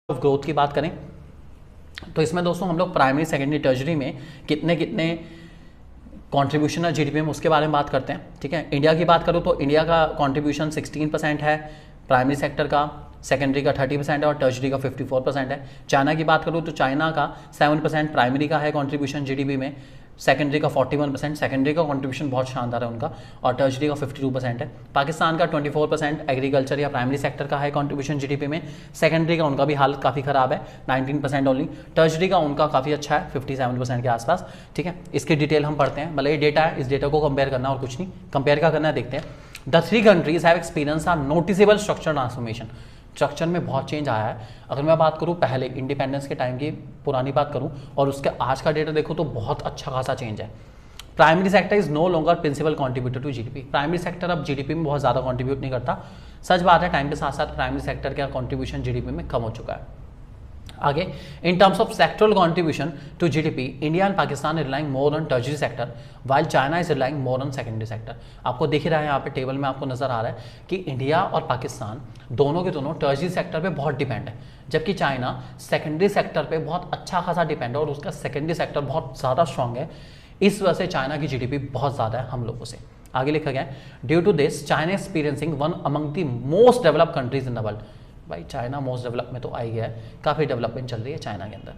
Of growth की बात करें तो इसमें दोस्तों हम लोग प्राइमरी सेकेंडरी टर्जरी में कितने कितने कॉन्ट्रीब्यूशन है जीडीपी में उसके बारे में बात करते हैं। ठीक है, इंडिया की बात करूँ तो इंडिया का कॉन्ट्रीब्यूशन 16% है प्राइमरी सेक्टर का, सेकेंडरी का 30% है और टर्जरी का 54% है। चाइना की बात करूँ तो चाइना का 7% प्राइमरी का है कॉन्ट्रीब्यूशन जीडीपी में, सेकेंडरी का 41%, सेकेंडरी का कंट्रीब्यूशन बहुत शानदार है उनका, और टर्जरी का 52% है। पाकिस्तान का 24% एग्रीकल्चर या प्राइमरी सेक्टर का है कंट्रीब्यूशन जीडीपी में, सेकेंडरी का उनका भी हालत काफ़ी ख़राब है 19% ओनली, टर्जरी का उनका काफ़ी अच्छा है 57% के आसपास। ठीक है, इसकी डिटेल हम पढ़ते हैं, भले ये डेटा है, इस डेटा को कंपेयर करना और कुछ नहीं, कंपेयर क्या करना है देखते हैं। The three countries have experience are noticeable structure transformation, structure में बहुत चेंज आया है। अगर मैं बात करूं पहले इंडिपेंडेंस के टाइम की पुरानी बात करूं और उसके आज का डेटा देखो तो बहुत अच्छा खासा चेंज है। Primary sector is no longer principal contributor to GDP, primary sector अब जीडीपी में बहुत ज़्यादा कंट्रीब्यूट नहीं करता। सच बात है, टाइम के साथ साथ प्राइमरी सेक्टर का कंट्रीब्यूशन जीडीपी में कम हो चुका है। आगे, in terms of sectoral contribution to GDP, India and Pakistan relying more on tertiary sector while China is relying more on secondary sector. आपको दिख ही रहा है यहाँ पे टेबल में, आपको नजर आ रहा है कि इंडिया और पाकिस्तान दोनों के दोनों टर्जरी सेक्टर पे बहुत डिपेंड है, जबकि चाइना सेकेंडरी सेक्टर पे बहुत अच्छा खासा डिपेंड है और उसका सेकेंडरी सेक्टर बहुत ज़्यादा स्ट्रॉन्ग है। इस वजह से चाइना की जीडीपी बहुत ज़्यादा है हम लोगों से। आगे लिखा गया है, due to this China experiencing one among the most developed countries in the world. भाई चाइना मोस्ट डेवलप में तो आई गया है, काफ़ी डेवलपमेंट चल रही है चाइना के अंदर।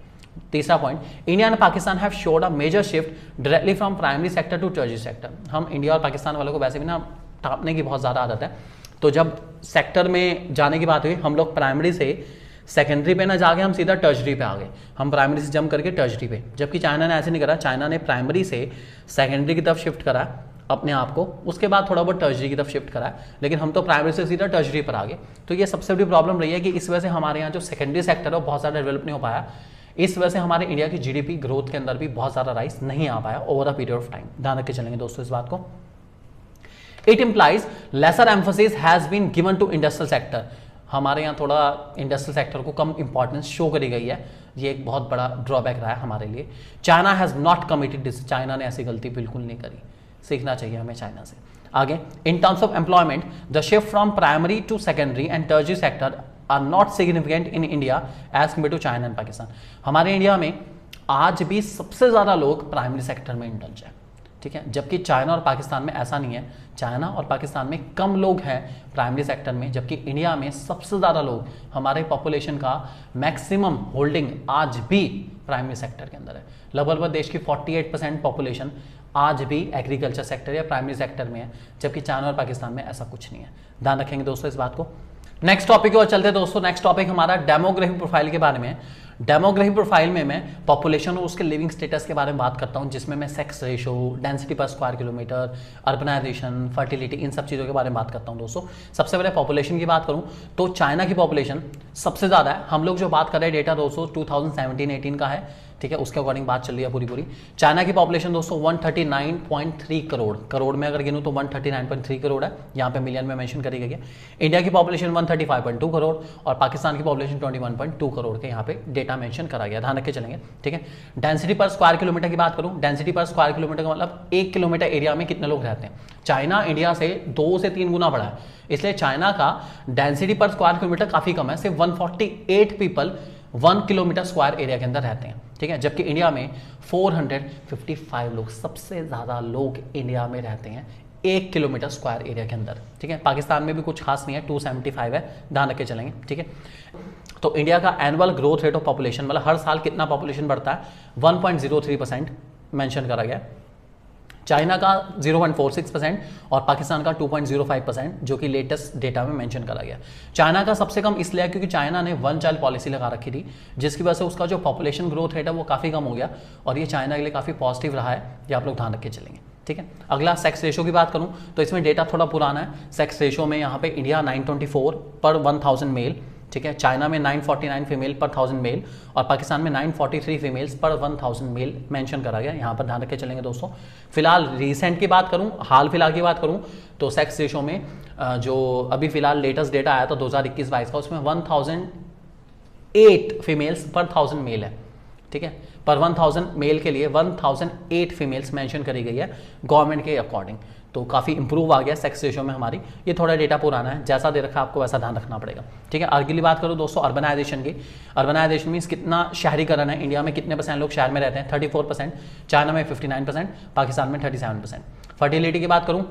तीसरा point, India and Pakistan have showed a major shift directly from primary sector to tertiary sector. हम इंडिया और पाकिस्तान वालों को वैसे भी ना टापने की बहुत ज़्यादा आदत है, तो जब सेक्टर में जाने की बात हुई हम लोग प्राइमरी से सेकेंडरी पे ना जाके हम सीधा टर्जरी पे आ गए, हम प्राइमरी से जंप करके टर्जरी पे, जबकि चाइना ने ऐसे नहीं करा। चाइना ने प्राइमरी से सेकेंडरी की तरफ शिफ्ट करा अपने आप को, उसके बाद थोड़ा बहुत टर्जरी की तरफ शिफ्ट करा, लेकिन हम तो प्राइमरी से सीधा टर्जरी पर आ गए। तो ये सबसे बड़ी प्रॉब्लम रही है कि इस वजह से हमारे यहाँ जो सेकेंडरी सेक्टर है वो बहुत ज़्यादा डेवलप नहीं हो पाया। इस वजह से हमारे इंडिया की जीडीपी ग्रोथ के अंदर भी बहुत ज़्यादा राइज नहीं आ पाया over a period of time. ध्यान रख के चलेंगे दोस्तों इस बात को। It implies lesser emphasis has been given to industrial sector, हमारे यहाँ थोड़ा इंडस्ट्रियल सेक्टर को कम इंपॉर्टेंस शो करी गई है, ये एक बहुत बड़ा ड्रॉबैक रहा है हमारे लिए। China has not committed this, China ने ऐसी गलती बिल्कुल नहीं करी, सीखना चाहिए हमें चाइना से। आगे, in terms of employment the shift from primary to secondary and tertiary sector are not significant in India as compare to China and Pakistan. हमारे इंडिया में आज भी सबसे ज़्यादा लोग प्राइमरी सेक्टर में इंडल्ज है, ठीक है, जबकि चाइना और पाकिस्तान में ऐसा नहीं है। चाइना और पाकिस्तान में कम लोग हैं प्राइमरी सेक्टर में, जबकि इंडिया में सबसे ज़्यादा लोग, हमारे पॉपुलेशन का मैक्सिमम होल्डिंग आज भी प्राइमरी सेक्टर के अंदर है। लगभग देश की 48% पॉपुलेशन आज भी एग्रीकल्चर सेक्टर या प्राइमरी सेक्टर में है, जबकि चाइना और पाकिस्तान में ऐसा कुछ नहीं है। ध्यान रखेंगे दोस्तों इस बात को। नेक्स्ट टॉपिक और चलते हैं दोस्तों। नेक्स्ट टॉपिक हमारा डेमोग्राफिक प्रोफाइल के बारे में है। डेमोग्राफिक प्रोफाइल में मैं पॉपुलेशन और उसके लिविंग स्टेटस के बारे में बात करता हूं, जिसमें मैं सेक्स रेशो, डेंसिटी पर स्क्वायर किलोमीटर, अर्बनाइजेशन, फर्टिलिटी, इन सब चीज़ों के बारे में बात करता हूं दोस्तों। सबसे पहले पॉपुलेशन की बात करूं तो चाइना की पॉपुलेशन सबसे ज़्यादा है। हम लोग जो बात कर रहे हैं डेटा दोस्तों 2017-18 का है, ठीक है, उसके अकॉर्डिंग बात चल रही है पूरी। चाइना की पॉपुलेशन दोस्तों 139.3 करोड़, करोड़ में अगर गिनूं तो 139.3 करोड़ है, यहाँ पे मिलियन में मेंशन करी गई है। इंडिया की पॉपुलेशन 135.2 करोड़ और पाकिस्तान की पॉपुलेशन 21.2 करोड़ के यहाँ पे डेटा मेंशन करा गया, ध्यान रख के चलेंगे, ठीक है। डेंसिटी पर स्क्वायर किलोमीटर की बात करूँ, डेंसिटी पर स्क्वायर किलोमीटर का मतलब 1 किलोमीटर एरिया में कितने लोग रहते हैं। चाइना इंडिया से 2 से 3 गुना बड़ा है, इसलिए चाइना का डेंसिटी पर स्क्वायर किलोमीटर काफ़ी कम है, सिर्फ 148 पीपल 1 किलोमीटर स्क्वायर एरिया के अंदर रहते हैं, ठीक है, जबकि इंडिया में 455 लोग, सबसे ज़्यादा लोग इंडिया में रहते हैं 1 किलोमीटर स्क्वायर एरिया के अंदर, ठीक है। पाकिस्तान में भी कुछ खास नहीं है, 275 है, ध्यान रख के चलेंगे, ठीक है। तो इंडिया का annual growth rate of population, मतलब हर साल कितना पॉपुलेशन बढ़ता है, 1.03% मेंशन करा गया। चाइना का 0.46% और पाकिस्तान का 2.05%, जो कि लेटेस्ट डेटा में मेंशन करा गया। चाइना का सबसे कम इसलिए है क्योंकि चाइना ने 1 चाइल्ड पॉलिसी लगा रखी थी, जिसकी वजह से उसका जो पॉपुलेशन ग्रोथ रेट है वो काफ़ी कम हो गया, और ये चाइना के लिए काफ़ी पॉजिटिव रहा है, ये आप लोग ध्यान रख के चलेंगे, ठीक है। अगला सेक्स रेशो की बात करूँ तो इसमें डेटा थोड़ा पुराना है। सेक्स रेशो में यहाँ पे इंडिया 924 पर 1000 मेल, ठीक है, चाइना में 949 फीमेल पर 1000 मेल और पाकिस्तान में 943 फीमेल्स पर 1000 मेल मेंशन करा गया, यहाँ पर ध्यान रख के चलेंगे दोस्तों। फिलहाल रिसेंट की बात करूँ, हाल फिलहाल की बात करूँ तो सेक्स रेशो में जो अभी फिलहाल लेटेस्ट डेटा आया था 2021-22 का, उसमें 1008 फीमेल्स पर 1000 मेल है, ठीक है, पर 1000 मेल के लिए 1008 फीमेल्स मेंशन करी गई है गवर्नमेंट के अकॉर्डिंग। तो काफ़ी इंप्रूव आ गया सेक्स रेशियो में हमारी। ये थोड़ा डेटा पुराना है, जैसा दे रखा है आपको वैसा ध्यान रखना पड़ेगा, ठीक है। अगली बात करूँ दोस्तों अर्बनाइजेशन की। अर्बनाइजेशन मीन्स कितना शहरीकरण है, इंडिया में कितने % लोग शहर में रहते हैं, 34%, चाइना में 59%, पाकिस्तान में 37%। फर्टिलिटी की बात करूँ,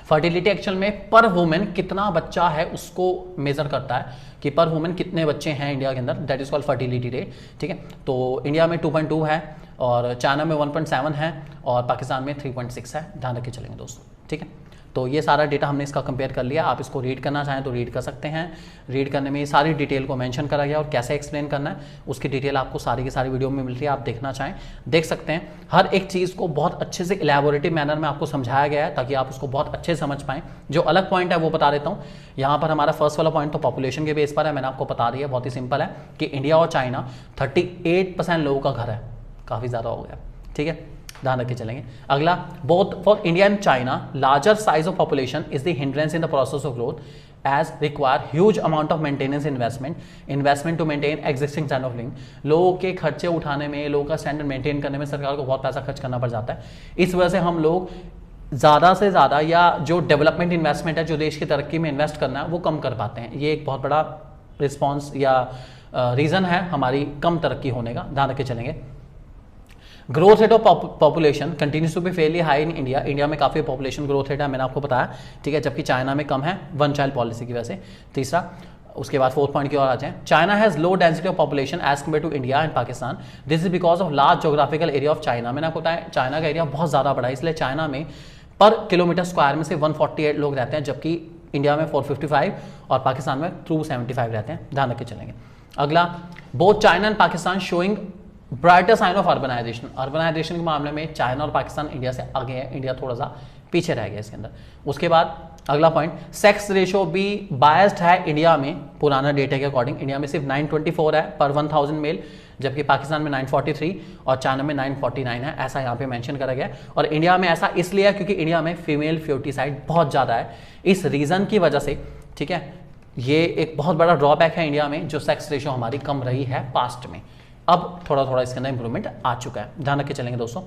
फर्टिलिटी एक्चुअल में पर वुमेन कितना बच्चा है उसको मेजर करता है कि पर वुमेन कितने बच्चे हैं इंडिया के अंदर, that is called fertility rate, ठीक है। तो इंडिया में 2.2 है और चाइना में 1.7 है और पाकिस्तान में 3.6 है, ध्यान रख के चलेंगे दोस्तों, ठीक है। तो ये सारा डेटा हमने इसका कंपेयर कर लिया। आप इसको रीड करना चाहें तो रीड कर सकते हैं। रीड करने में ये सारी डिटेल को मेंशन करा गया और कैसे एक्सप्लेन करना है उसकी डिटेल आपको सारी की सारी वीडियो में मिल रही है, आप देखना चाहें देख सकते हैं। हर एक चीज़ को बहुत अच्छे से इलेबोरेटिव मैनर में आपको समझाया गया है ताकि आप उसको बहुत अच्छे से समझ पाएँ। जो अलग पॉइंट है वो बता देता हूँ। यहाँ पर हमारा फर्स्ट वाला पॉइंट तो पॉपुलेशन के बेस पर है, मैंने आपको बता दिया, बहुत ही सिंपल है कि इंडिया और चाइना 38% लोगों का घर है, काफ़ी ज़्यादा हो गया, ठीक है, ध्यान रख के चलेंगे। अगला, both for India and China larger size of population is the hindrance in the process of growth as require huge amount of maintenance investment to maintain existing standard of living. लोगों के खर्चे उठाने में, लोगों का स्टैंडर्ड मेंटेन करने में सरकार को बहुत पैसा खर्च करना पड़ जाता है। इस वजह से हम लोग ज़्यादा से ज़्यादा या जो डेवलपमेंट इन्वेस्टमेंट है, जो देश की तरक्की में इन्वेस्ट करना है, वो कम कर पाते हैं। ये एक बहुत बड़ा रिस्पॉन्स या रीज़न है हमारी कम तरक्की होने का, ध्यान रख के चलेंगे। Growth rate of population continues to be fairly high in India. India में काफ़ी पॉपुलेशन ग्रोथ रेट है, मैंने आपको बताया, ठीक है, जबकि चाइना में कम है, वन चाइल्ड पॉलिसी की वजह से। तीसरा, उसके बाद 4th पॉइंट की ओर आ जाए। China has low density of population as compare to India and Pakistan, this is because of large geographical area of China. मैंने आपको बताया चाइना का एरिया बहुत ज़्यादा बड़ा है, इसलिए चाइना में पर किलोमीटर स्क्वायर में से 148 लोग रहते हैं, जबकि इंडिया में 455 और पाकिस्तान में 275 रहते हैं, ध्यान रख के चलेंगे। अगला, both China and Pakistan showing brighter sign of urbanisation. Urbanisation के मामले में चाइना और पाकिस्तान इंडिया से आगे है, इंडिया थोड़ा सा पीछे रह गया इसके अंदर। उसके बाद अगला पॉइंट, सेक्स रेशो भी बायस्ड है इंडिया में, पुराना डेटा के अकॉर्डिंग इंडिया में सिर्फ 924 है पर 1000 मेल, जबकि पाकिस्तान में 943 और चाइना में 949 है, ऐसा यहाँ पे मेंशन करा गया है। और इंडिया में ऐसा इसलिए है क्योंकि इंडिया में फीमेल फ्यूटिसाइड बहुत ज़्यादा है, इस रीज़न की वजह से, ठीक है। ये एक बहुत बड़ा ड्रॉबैक है इंडिया में, जो सेक्स रेशो हमारी कम रही है पास्ट में। अब थोड़ा थोड़ा इसके अंदर इंप्रूवमेंट आ चुका है, ध्यान रख के चलेंगे दोस्तों।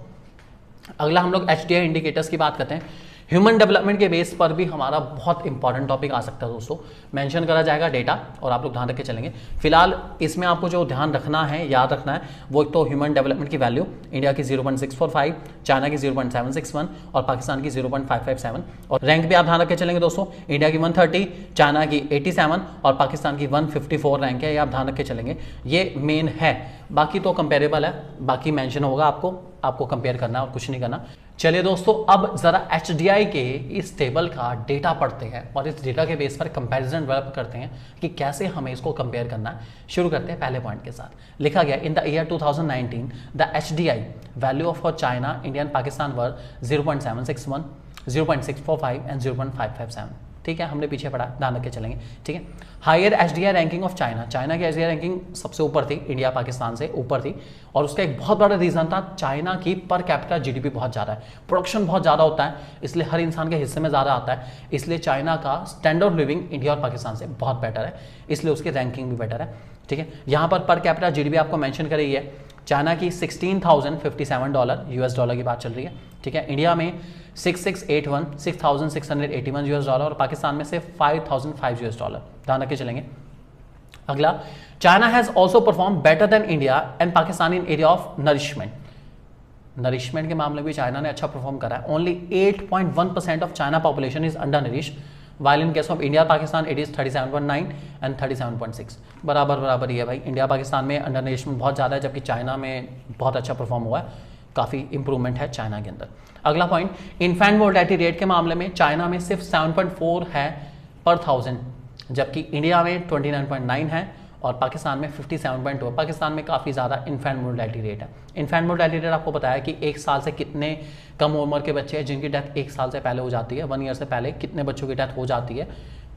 अगला हम लोग HDI इंडिकेटर्स की बात करते हैं। ह्यूमन डेवलपमेंट के बेस पर भी हमारा बहुत इंपॉर्टेंट टॉपिक आ सकता है दोस्तों, मेंशन करा जाएगा डेटा और आप लोग ध्यान रख के चलेंगे। फिलहाल इसमें आपको जो ध्यान रखना है, याद रखना है, वो एक तो ह्यूमन डेवलपमेंट की वैल्यू इंडिया की 0.645, चाइना की 0.761 और पाकिस्तान की 0.557। और रैंक भी आप ध्यान रख के चलेंगे दोस्तों, इंडिया की 130, चाइना की 87 और पाकिस्तान की 154 रैंक है, ये आप ध्यान रख के चलेंगे। ये मेन है, बाकी तो कंपेरेबल है, बाकी मेंशन होगा, आपको कंपेयर करना है और कुछ नहीं करना। चलिए दोस्तों, अब जरा HDI के इस टेबल का डेटा पढ़ते हैं और इस डेटा के बेस पर कंपैरिजन डेवलप करते हैं कि कैसे हमें इसको कंपेयर करना है। शुरू करते हैं पहले पॉइंट के साथ। लिखा गया, in the year 2019 the HDI value of for China, India and Pakistan were 0.761, 0.645 and 0.557, ठीक है, हमने पीछे पढ़ा, ध्यान रख के चलेंगे, ठीक है। Higher HDI ranking of China, China की HDI रैंकिंग सबसे ऊपर थी, इंडिया पाकिस्तान से ऊपर थी, और उसका एक बहुत बड़ा रीजन था चाइना की पर कैपिटा GDP बहुत ज़्यादा है, प्रोडक्शन बहुत ज़्यादा होता है, इसलिए हर इंसान के हिस्से में ज़्यादा आता है, इसलिए चाइना का स्टैंडर्ड ऑफ लिविंग इंडिया और पाकिस्तान से बहुत बेटर है, इसलिए उसकी रैंकिंग भी बेटर है, ठीक है। यहाँ पर कैपिटा GDP आपको मैंशन करी है, चाइना की $16,057 US डॉलर की बात चल रही है, ठीक है। इंडिया में 6681 $6,681 US डॉलर और पाकिस्तान में से 5,005 US डॉलर, ध्यान रख के चलेंगे। अगला, China has also perform better than India and Pakistan in area of nourishment. Nourishment के मामले में चाइना ने अच्छा परफॉर्म करा है। Only 8.1% of China population is under nourish, while in case of India Pakistan it is 37.9 and 37.6, बराबर ही है भाई। इंडिया पाकिस्तान में अंडर नरिशमेंट बहुत ज़्यादा है, जबकि चाइना में बहुत अच्छा परफॉर्म हुआ है, काफ़ी इंप्रूवमेंट है चाइना के अंदर। अगला पॉइंट, इन्फेंट मोर्टेलिटी रेट के मामले में चाइना में सिर्फ 7.4 है पर 1000, जबकि इंडिया में 29.9 है और पाकिस्तान में 57.2। पाकिस्तान में काफ़ी ज़्यादा इन्फेंट मोर्टेलिटी रेट है। इन्फेंट मोर्टेलिटी रेट आपको बताया कि 1 साल से कितने कम उम्र के बच्चे हैं जिनकी डेथ 1 साल से पहले हो जाती है, 1 ईयर से पहले कितने बच्चों की डेथ हो जाती है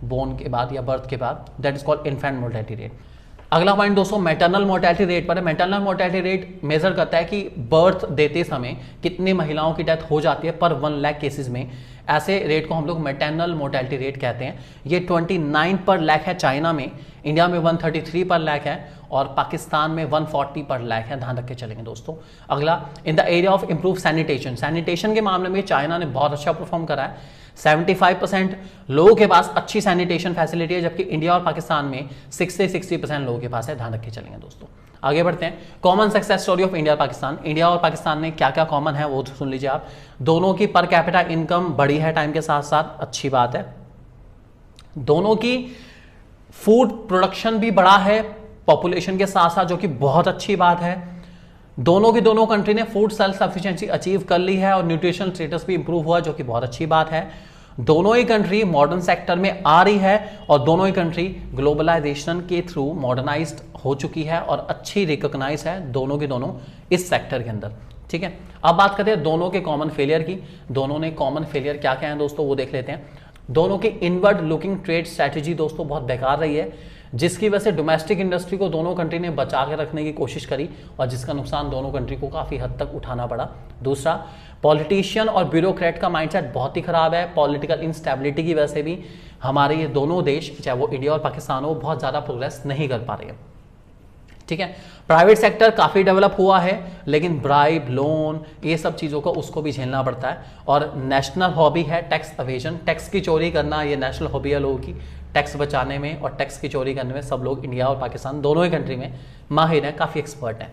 बोर्न के बाद या बर्थ के बाद, that is called infant mortality rate. अगला पॉइंट दोस्तों मैटरनल मोर्टेलिटी रेट पर है। मैटरनल मोर्टेलिटी रेट मेजर करता है कि बर्थ देते समय कितनी महिलाओं की डेथ हो जाती है पर 1 लाख केसेस में ऐसे रेट को हम लोग मैटरनल मोर्टेलिटी रेट कहते हैं। ये 29 पर लाख है चाइना में, इंडिया में 133 पर लाख है और पाकिस्तान में 140 पर लाख है। ध्यान रख के चलेंगे दोस्तों। अगला, in the area of improve sanitation, sanitation के मामले में चाइना ने बहुत अच्छा परफॉर्म करा है। 75% लोगों के पास अच्छी सैनिटेशन फैसिलिटी है, जबकि इंडिया और पाकिस्तान में 60% लोगों के पास है। ध्यान रख के चलेंगे दोस्तों। आगे बढ़ते हैं। Common success story of India और पाकिस्तान, इंडिया और पाकिस्तान में क्या क्या कॉमन है वो सुन लीजिए आप। दोनों की पर कैपिटा इनकम बढ़ी है टाइम के साथ साथ, अच्छी बात है। दोनों की फूड प्रोडक्शन भी बढ़ा है पॉपुलेशन के साथ साथ, जो कि बहुत अच्छी बात है। दोनों की दोनों कंट्री ने फूड सेल्फ सफिशिएंसी अचीव कर ली है और न्यूट्रिशनल स्टेटस भी इंप्रूव हुआ, जो कि बहुत अच्छी बात है। दोनों ही कंट्री मॉडर्न सेक्टर में आ रही है और दोनों ही कंट्री ग्लोबलाइजेशन के थ्रू मॉडर्नाइज्ड हो चुकी है और अच्छी रिकॉग्नाइज है दोनों के दोनों इस सेक्टर के अंदर। ठीक है, अब बात करते हैं दोनों के कॉमन फेलियर की। दोनों ने कॉमन फेलियर क्या क्या है दोस्तों वो देख लेते हैं। दोनों की इनवर्ड लुकिंग ट्रेड स्ट्रैटेजी दोस्तों बहुत बेकार रही है, जिसकी वजह से डोमेस्टिक इंडस्ट्री को दोनों कंट्री ने बचा के रखने की कोशिश करी और जिसका नुकसान दोनों कंट्री को काफ़ी हद तक उठाना पड़ा। दूसरा, पॉलिटिशियन और ब्यूरोक्रेट का माइंडसेट बहुत ही खराब है। पॉलिटिकल इंस्टेबिलिटी की वजह से भी हमारे ये दोनों देश, चाहे वो इंडिया और पाकिस्तान हो, बहुत ज़्यादा प्रोग्रेस नहीं कर पा रहे हैं। ठीक है, प्राइवेट सेक्टर काफ़ी डेवलप हुआ है, लेकिन ब्राइब, लोन, ये सब चीज़ों को उसको भी झेलना पड़ता है। और नेशनल हॉबी है टैक्स अवेजन, टैक्स की चोरी करना, ये नेशनल हॉबी है लोगों की। टैक्स बचाने में और टैक्स की चोरी करने में सब लोग इंडिया और पाकिस्तान दोनों ही कंट्री में माहिर हैं, काफ़ी एक्सपर्ट हैं।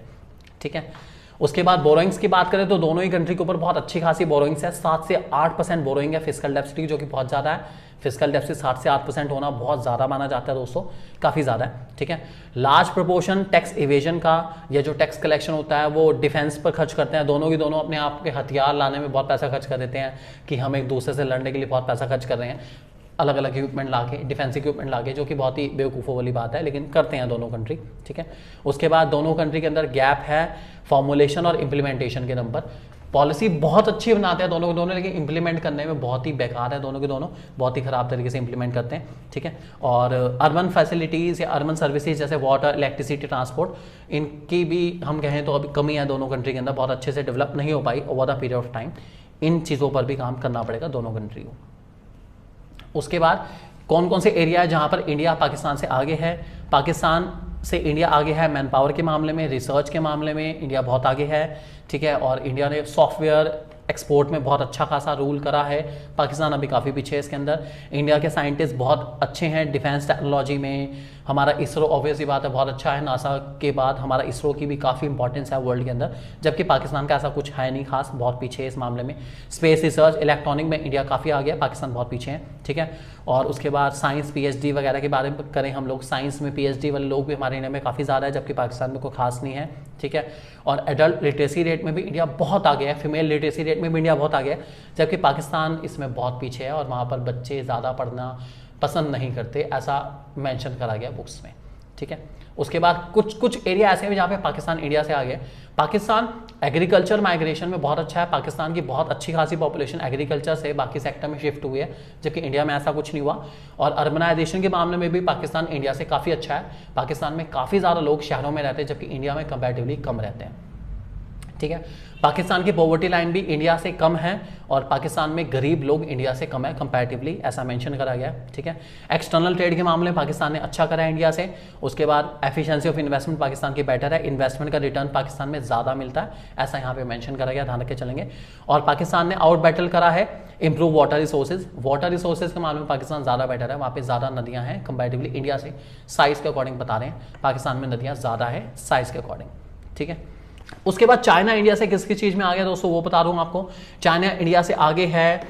ठीक है, उसके बाद बोरोइंग्स की बात करें तो दोनों ही कंट्री के ऊपर बहुत अच्छी खासी बोरोइंग्स है। 7 से 8% बोरोइंग है फिजिकल डेफिसिट, जो कि बहुत ज़्यादा है। फिजिकल डेफिसिट 7 से 8% होना बहुत ज़्यादा माना जाता है दोस्तों, काफ़ी ज़्यादा है। ठीक है, लार्ज प्रोपोर्शन टैक्स इवेजन का, या जो टैक्स कलेक्शन होता है वो डिफेंस पर खर्च करते हैं। दोनों की दोनों अपने आप के हथियार लाने में बहुत पैसा खर्च कर देते हैं कि हम एक दूसरे से लड़ने के लिए बहुत पैसा खर्च कर रहे हैं, अलग अलग इक्विपमेंट लाके, डिफेंस इक्विपमेंट लाके, जो कि बहुत ही बेवकूफ़ों वाली बात है, लेकिन करते हैं दोनों कंट्री। ठीक है, उसके बाद दोनों कंट्री के अंदर गैप है फॉर्मुलेशन और इम्प्लीमेंटेशन के नंबर। पॉलिसी बहुत अच्छी बनाते हैं दोनों के दोनों, लेकिन इंप्लीमेंट करने में बहुत ही बेकार है दोनों के दोनों, बहुत ही ख़राब तरीके से इंप्लीमेंट करते हैं। ठीक है, और अर्बन फैसिलिटीज़ या अर्बन सर्विसेज जैसे वाटर, इलेक्ट्रिसिटी, ट्रांसपोर्ट, इनकी भी हम कहें तो अभी कमी है दोनों कंट्री के अंदर, बहुत अच्छे से डेवलप नहीं हो पाई over the period of time. इन चीज़ों पर भी काम करना पड़ेगा दोनों कंट्री को। उसके बाद कौन कौन से एरिया है जहाँ पर इंडिया पाकिस्तान से आगे है। पाकिस्तान से इंडिया आगे है मैन पावर के मामले में, रिसर्च के मामले में इंडिया बहुत आगे है। ठीक है, और इंडिया ने सॉफ्टवेयर एक्सपोर्ट में बहुत अच्छा खासा रूल करा है। पाकिस्तान अभी काफ़ी पीछे है इसके अंदर। इंडिया के साइंटिस्ट बहुत अच्छे हैं डिफेंस टेक्नोलॉजी में। हमारा इसरो ऑब्वियसली बात है बहुत अच्छा है, नासा के बाद हमारा इसरो की भी काफ़ी इंपॉर्टेंस है वर्ल्ड के अंदर, जबकि पाकिस्तान का ऐसा कुछ है नहीं खास, बहुत पीछे है इस मामले में। स्पेस रिसर्च, इलेक्ट्रॉनिक में इंडिया काफ़ी आगे है, पाकिस्तान बहुत पीछे है। ठीक है, और उसके बाद साइंस, पीएचडी वगैरह के बारे में करें हम लोग, साइंस में पीएचडी वाले लोग भी हमारे इंडिया में काफ़ी ज़्यादा है, जबकि पाकिस्तान में कोई खास नहीं है। ठीक है, और एडल्ट लिटरेसी रेट में भी इंडिया बहुत आगे है, फीमेल लिटरेसी रेट में भी इंडिया बहुत आगे है, जबकि पाकिस्तान इसमें बहुत पीछे है और वहाँ पर बच्चे ज़्यादा पढ़ना पसंद नहीं करते, ऐसा मेंशन करा गया बुक्स में। ठीक है, उसके बाद कुछ एरिया ऐसे हैं जहाँ पे पाकिस्तान इंडिया से आगे है। पाकिस्तान एग्रीकल्चर माइग्रेशन में बहुत अच्छा है, पाकिस्तान की बहुत अच्छी खासी पॉपुलेशन एग्रीकल्चर से बाकी सेक्टर में शिफ्ट हुई है, जबकि इंडिया में ऐसा कुछ नहीं हुआ। और अर्बनाइजेशन के मामले में भी पाकिस्तान इंडिया से काफ़ी अच्छा है। पाकिस्तान में काफ़ी ज़्यादा लोग शहरों में रहते हैं, जबकि इंडिया में कंपैरेटिवली कम रहते हैं। ठीक है, पाकिस्तान की पॉवर्टी लाइन भी इंडिया से कम है और पाकिस्तान में गरीब लोग इंडिया से कम है कंपैरेटिवली, ऐसा मेंशन करा गया है। ठीक है, एक्सटर्नल ट्रेड के मामले में पाकिस्तान ने अच्छा करा है इंडिया से। उसके बाद एफिशिएंसी ऑफ इन्वेस्टमेंट पाकिस्तान की बेटर है, इन्वेस्टमेंट का रिटर्न पाकिस्तान में ज़्यादा मिलता है, ऐसा यहाँ पे मेंशन करा गया, ध्यान रख के चलेंगे। और पाकिस्तान ने आउट बैटल करा है improve water resources. Water resources के मामले में पाकिस्तान ज़्यादा बेटर है, वहाँ पे ज़्यादा नदियाँ हैं कंपैरेटिवली इंडिया से, साइज़ के अकॉर्डिंग बता रहे हैं, पाकिस्तान में नदियाँ ज़्यादा है साइज़ के अकॉर्डिंग। ठीक है, उसके बाद चाइना इंडिया से किस किस चीज़ में आगे दोस्तों वो बता दूँ आपको। चाइना इंडिया से आगे है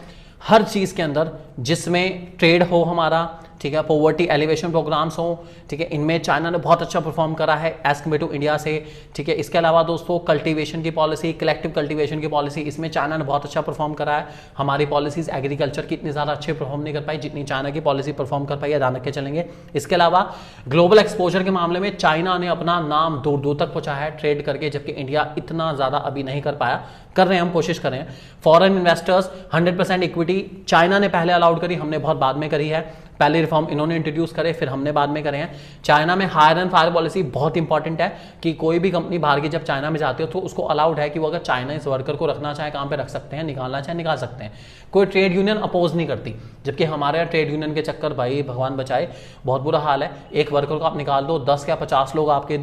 हर चीज़ के अंदर जिसमें ट्रेड हो हमारा, ठीक है, पॉवर्टी एलिवेशन प्रोग्राम्स हो, ठीक है, इनमें चाइना ने बहुत अच्छा परफॉर्म करा है एज कम्पेयर टू इंडिया से। ठीक है, इसके अलावा दोस्तों कल्टीवेशन की पॉलिसी, कलेक्टिव कल्टीवेशन की पॉलिसी, इसमें चाइना ने बहुत अच्छा परफॉर्म करा है। हमारी पॉलिसीज एग्रीकल्चर की इतनी ज़्यादा अच्छे परफॉर्म नहीं कर पाई जितनी चाइना की पॉलिसी परफॉर्म कर पाई है, ध्यान रख के चलेंगे। इसके अलावा ग्लोबल एक्सपोजर के मामले में चाइना ने अपना नाम दूर दूर तक पहुँचाया है ट्रेड करके, जबकि इंडिया इतना ज़्यादा अभी नहीं कर पाया, कर रहे हैं हम, कोशिश कर रहे हैं। फॉरेन इन्वेस्टर्स 100% इक्विटी चाइना ने पहले अलाउड करी, हमने बहुत बाद में करी है। पहले रिफॉर्म इन्होंने इंट्रोड्यूस करे, फिर हमने बाद में करे हैं। चाइना में हायर एंड फायर पॉलिसी बहुत इंपॉर्टेंट है कि कोई भी कंपनी बाहर की जब चाइना में जाती हो तो उसको अलाउड है कि वो अगर चाइनीज वर्कर को रखना चाहे काम पे रख सकते हैं, निकालना चाहे निकाल सकते हैं। कोई ट्रेड यूनियन अपोज नहीं करती, जबकि हमारे यहाँ ट्रेड यूनियन के चक्कर भाई भगवान बचाए बहुत बुरा हाल है। एक वर्कर को आप निकाल दो, 10 या 50 लोग आपके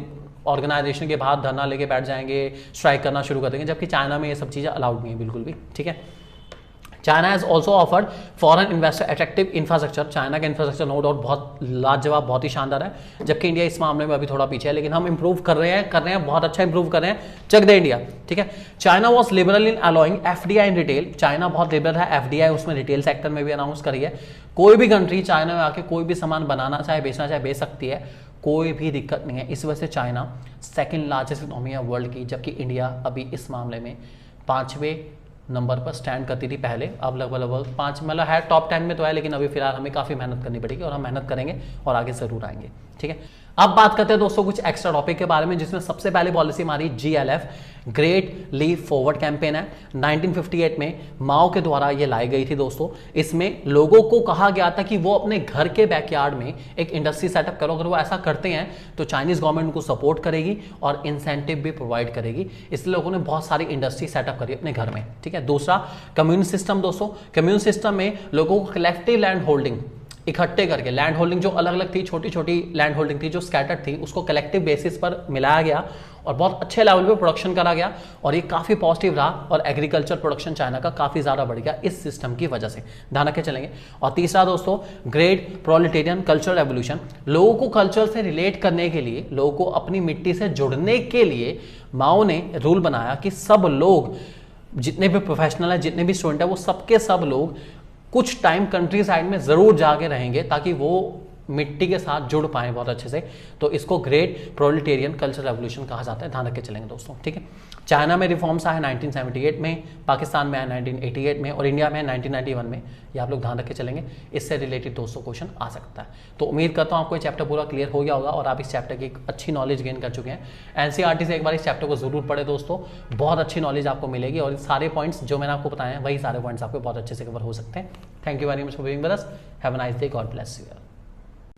ऑर्गेनाइजेशन के बाहर धरना लेके बैठ जाएंगे, स्ट्राइक करना शुरू कर देंगे, जबकि चाइना में ये सब चीज़ें अलाउड नहीं है बिल्कुल भी, ठीक है। China has also offered foreign investor attractive infrastructure. China का इंफ्रास्ट्रक्चर नो डाउट बहुत लाजवाब, बहुत ही शानदार है, जबकि इंडिया इस मामले में अभी थोड़ा पीछे है, लेकिन हम इंप्रूव कर रहे हैं बहुत अच्छा इंप्रूव कर रहे हैं। चेक द इंडिया, ठीक है। China was liberal in allowing FDI in retail. China बहुत लिबरल है, एफडीआई उसमें रिटेल सेक्टर में भी अनाउंस करी है। कोई भी कंट्री चाइना में आके कोई भी सामान बनाना चाहे, बेचना चाहे, बेच सकती है, कोई भी दिक्कत नहीं है। इस वजह से चाइना सेकेंड लार्जेस्ट इकोनॉमी है वर्ल्ड की, जबकि इंडिया अभी इस मामले में 5वें नंबर पर स्टैंड करती थी पहले, अब लगभग 5 मतलब है, टॉप 10 में तो है, लेकिन अभी फिलहाल हमें काफ़ी मेहनत करनी पड़ेगी और हम मेहनत करेंगे और आगे जरूर आएंगे, ठीक है। अब बात करते हैं दोस्तों कुछ एक्स्ट्रा टॉपिक के बारे में, जिसमें सबसे पहले पॉलिसी हमारी GLF great leap forward campaign है। 1958 में माओ के द्वारा ये लाई गई थी दोस्तों। इसमें लोगों को कहा गया था कि वो अपने घर के बैकयार्ड में एक इंडस्ट्री सेटअप करो, अगर वो ऐसा करते हैं तो चाइनीज गवर्नमेंट उनको सपोर्ट करेगी और इंसेंटिव भी प्रोवाइड करेगी। इसलिए लोगों ने बहुत सारी इंडस्ट्री सेटअप करी अपने घर में, ठीक है। दूसरा कम्युन सिस्टम दोस्तों, कम्युन सिस्टम में लोगों को कलेक्टिव लैंड होल्डिंग इकट्ठे करके, लैंड होल्डिंग जो अलग अलग थी, छोटी छोटी लैंड होल्डिंग थी जो स्कैटर्ड थी, उसको कलेक्टिव बेसिस पर मिलाया गया और बहुत अच्छे लेवल पे प्रोडक्शन करा गया और ये काफ़ी पॉजिटिव रहा और एग्रीकल्चर प्रोडक्शन चाइना का काफ़ी ज़्यादा बढ़ गया इस सिस्टम की वजह से, ध्यान रखे चलेंगे। और तीसरा दोस्तों ग्रेट प्रोलेटेरियन कल्चरल रेवोल्यूशन, लोगों को कल्चर से रिलेट करने के लिए, लोगों को अपनी मिट्टी से जुड़ने के लिए माओ ने रूल बनाया कि सब लोग, जितने भी प्रोफेशनल है, जितने भी स्टूडेंट है, वो सबके सब लोग कुछ टाइम कंट्री साइड में जरूर जाके रहेंगे ताकि वो मिट्टी के साथ जुड़ पाए बहुत अच्छे से। तो इसको ग्रेट प्रोलेटेरियन कल्चर रेवोल्यूशन कहा जाता है, ध्यान रख के चलेंगे दोस्तों, ठीक है। चाइना में रिफॉर्म्स आए 1978 में, पाकिस्तान में आए 1988 में और इंडिया में 1991 में। ये आप लोग ध्यान रख के चलेंगे, इससे रिलेटेड दोस्तों क्वेश्चन आ सकता है। तो उम्मीद करता हूँ आपको ये चैप्टर पूरा क्लियर हो गया होगा और आप इस चैप्टर की एक अच्छी नॉलेज गेन कर चुके हैं। एनसीईआरटी से एक बार इस चैप्टर को जरूर पढ़े दोस्तों, बहुत अच्छी नॉलेज आपको मिलेगी और सारे पॉइंट्स जो मैंने आपको बताए हैं वही सारे पॉइंट्स आपको बहुत अच्छे से कवर हो सकते हैं। Thank you very much for being with us, have a nice day, God bless you.